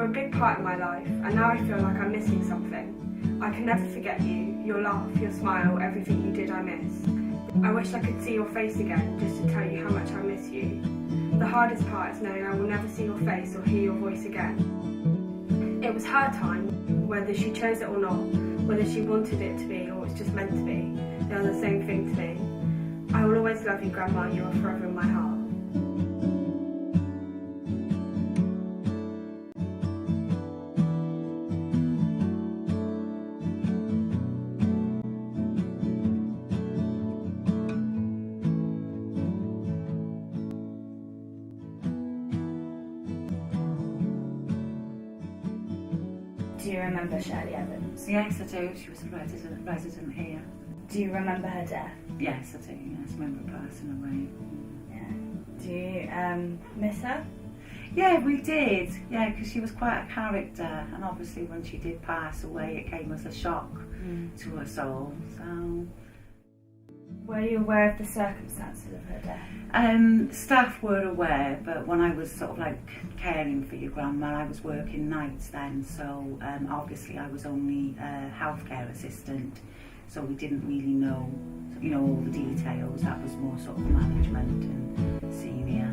You're a big part of my life, and now I feel like I'm missing something. I can never forget you, your laugh, your smile, everything you did I miss. I wish I could see your face again, just to tell you how much I miss you. The hardest part is knowing I will never see your face or hear your voice again. It was her time, whether she chose it or not, whether she wanted it to be or it's just meant to be. They are the same thing to me. I will always love you, Grandma, you are forever in my heart. Do you remember Shirley Evans? Yes, I do. She was a resident here. Do you remember her death? Yes, I do. Yes, I remember her passing away. Yeah. Do you miss her? Yeah, we did. Yeah, because she was quite a character, and obviously when she did pass away, it came as a shock to us all. So. Were you aware of the circumstances of her death? Staff were aware, but when I was sort of like caring for your grandma, I was working nights then, so obviously I was only a healthcare assistant, so we didn't really know, all the details. That was more sort of management and senior.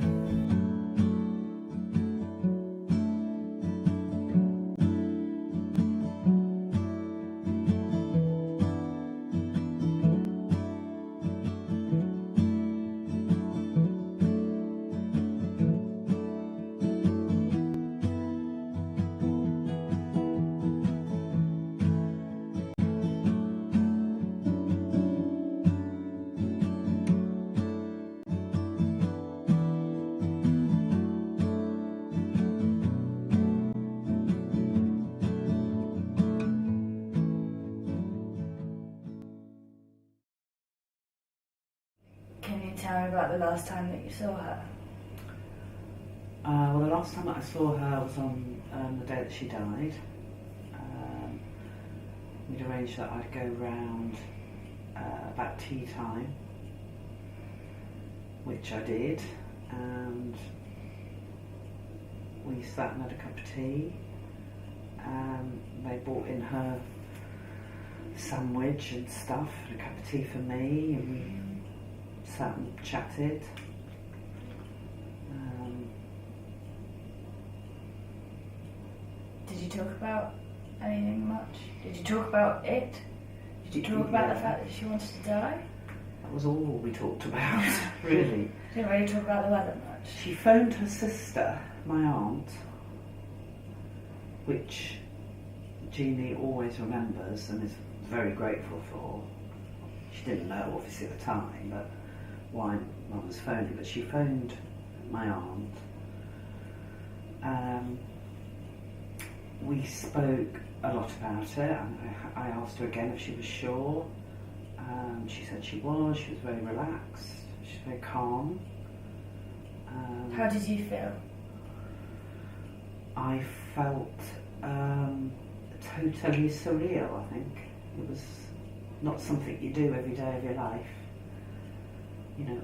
Can you tell me about the last time that you saw her? Well, the last time that I saw her was on the day that she died. We'd arranged that I'd go round about tea time, which I did, and we sat and had a cup of tea. They brought in her sandwich and stuff, and a cup of tea for me, and we sat and chatted. Did you talk about anything much? Did you talk about it? Did you talk about the fact that she wanted to die? That was all we talked about, really. Didn't really talk about the weather much. She phoned her sister, my aunt, which Jeannie always remembers and is very grateful for. She didn't know, obviously, at the time, but why Mum was phoning, but she phoned my aunt. We spoke a lot about it, and I asked her again if she was sure. She said she was very relaxed, she was very calm. How did you feel? I felt totally surreal, I think. It was not something you do every day of your life.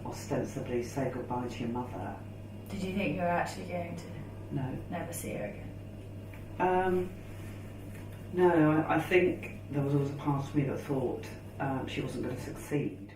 Ostensibly say goodbye to your mother. Did you think you were actually going to never see her again? No, I think there was always a part of me that thought she wasn't going to succeed.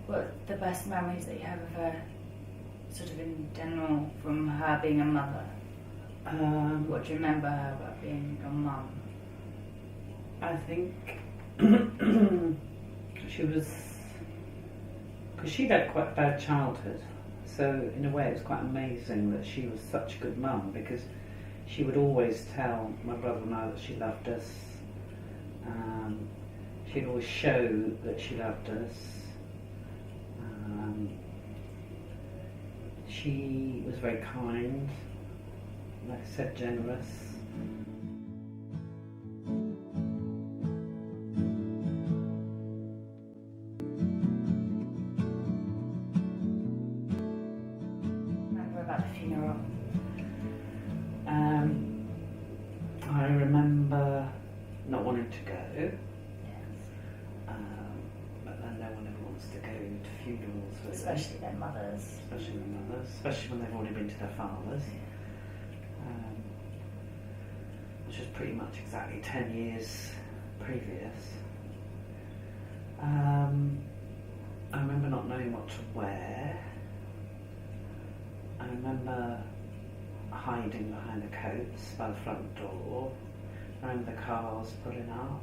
What are the best memories that you have of her, sort of in general, from her being a mother? What do you remember her about being a mum? I think she was, because she'd had quite a bad childhood, so in a way it was quite amazing that she was such a good mum, because she would always tell my brother and I that she loved us. She'd always show that she loved us. She was very kind, like I said, generous. Remember about the funeral? like to go, Yes. but then no one ever wants to go to funerals with them. Especially their mothers. Especially their mothers, especially when they've already been to their fathers. Which was pretty much exactly 10 years previous. I remember not knowing what to wear. I remember hiding behind the coats by the front door. I remember the cars pulling up.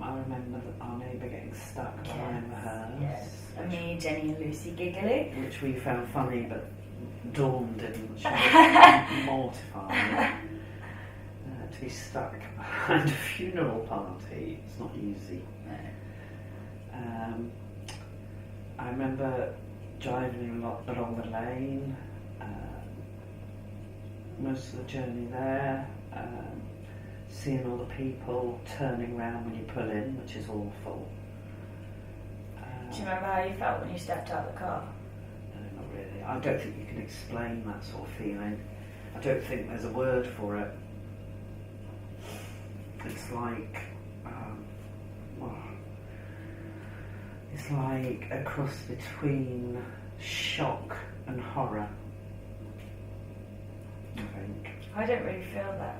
I remember our neighbour getting stuck behind the hearse. Yes. And me, Jenny and Lucy giggling. Which we found funny, but Dawn didn't. She was mortified. To be stuck behind a funeral party, it's not easy. I remember driving along the lane, most of the journey there, seeing all the people turning around when you pull in, which is awful. Do you remember how you felt when you stepped out of the car? No, not really. I don't think you can explain that sort of feeling. I don't think there's a word for it. It's like, it's like a cross between shock and horror, I think. I don't really feel that.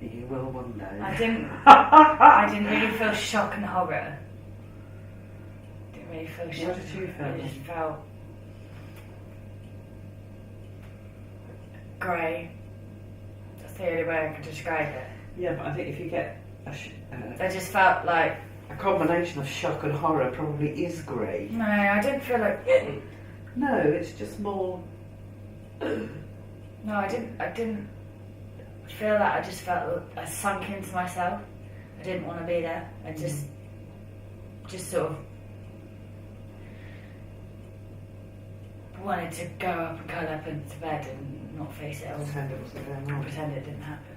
You will one day. I didn't really feel shock and horror. Didn't really feel shock. What did you feel? I just felt grey. That's the only way I could describe it. Yeah, but I think if you get I just felt like... a combination of shock and horror probably is grey. No, I didn't feel like... No, it's just more... No, I didn't feel that. I just felt I sunk into myself. I didn't want to be there. I just sort of wanted to go up and curl up into bed and not face it all. Pretend it wasn't going on. Pretend it didn't happen.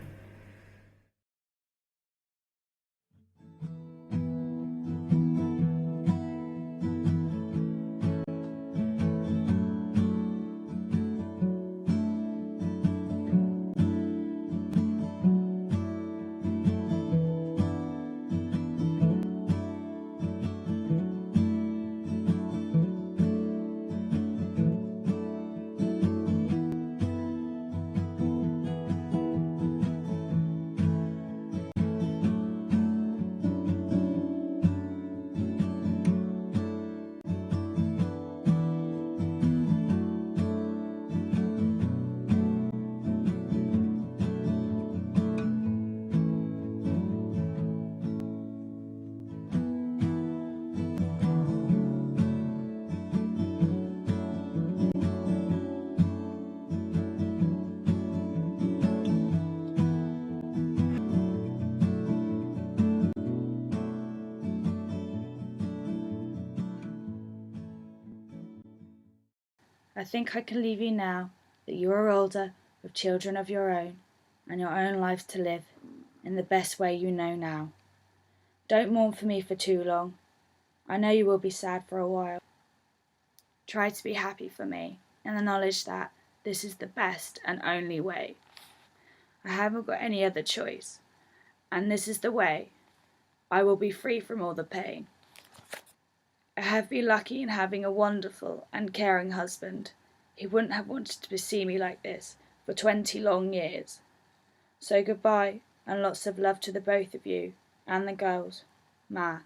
I think I can leave you now that you are older, with children of your own, and your own lives to live, in the best way you know now. Don't mourn for me for too long. I know you will be sad for a while. Try to be happy for me, in the knowledge that this is the best and only way. I haven't got any other choice, and this is the way. I will be free from all the pain. I have been lucky in having a wonderful and caring husband. He wouldn't have wanted to see me like this for 20 long years. So goodbye, and lots of love to the both of you and the girls. Ma.